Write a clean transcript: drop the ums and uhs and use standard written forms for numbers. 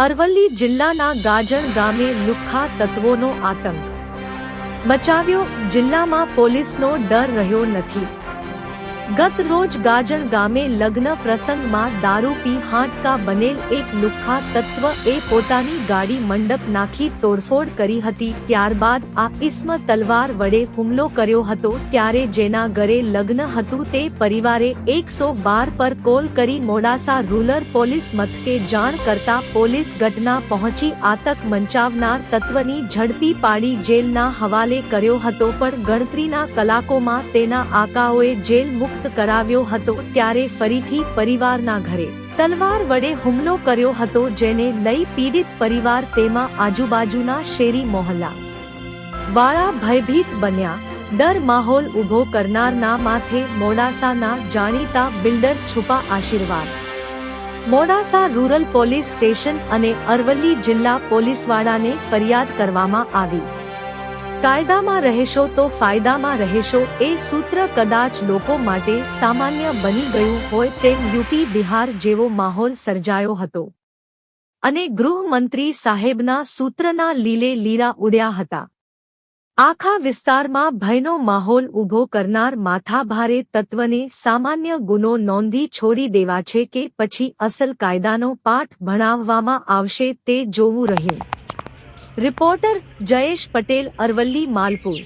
અરવલ્લી જિલ્લાના ગાજણ ગામે લુખ્ખા તત્વોનો આતંક મચાવ્યો। જિલ્લામાં પોલીસનો ડર રહ્યો નથી। ગત રોજ ગાજણ ગામે લગ્ન પ્રસંગમાં દારૂ પી હાંટકા બનેલ એક લુખ્ખા તત્વએ પોતાની ગાડી મંડપ નાખી તોડફોડ કરી હતી। ત્યારબાદ આ ઇસમ તલવાર વડે હુમલો કર્યો હતો। ત્યારે જેના ઘરે લગ્ન હતું તે પરિવારે 112 પર કોલ કરી મોડાસા રૂરલ પોલીસ મથકે જાણ કરતા પોલીસ ઘટના પહોંચી આતંક મંચાવનાર તત્વની ઝડપી પાડી જેલના હવાલે કર્યો હતો। પણ ગણતરીના કલાકોમાં તેના આકાઓએ જેલ મુક્ત કરાવ્યો હતો। ત્યારે ફરીથી પરિવારના ઘરે તલવાર વડે હુમલો કર્યો હતો, જેને લઈ પીડિત પરિવાર તેમાં આજુબાજુના શેરી મોહલ્લા વાળા ભયભીત બન્યા। ડર માહોલ ઉભો કરનારના માથે મોડાસાના જાણીતા બિલ્ડર છુપા આશીર્વાદ મોડાસા રૂરલ પોલીસ સ્ટેશન અને અરવલ્લી જિલ્લા પોલીસવાળાને ફરિયાદ કરવામાં આવી। કાયદામાં રહેશો તો ફાયદામાં રહેશો એ સૂત્ર કદાચ લોકો માટે સામાન્ય બની ગયું હોય તેમ યુપી બિહાર જેવો માહોલ સર્જાયો હતો અને ગૃહમંત્રી સાહેબના સૂત્રના લીલે લીરા ઉડ્યા હતા। આખા વિસ્તારમાં ભયનો માહોલ ઊભો કરનાર માથાભારે તત્વને સામાન્ય ગુનો નોંધી છોડી દેવા છે કે પછી અસલ કાયદાનો પાઠ ભણાવવામાં આવશે તે જોવું રહ્યું। રિપોર્ટર જયેશ પટેલ, અરવલ્લી, માલપુર।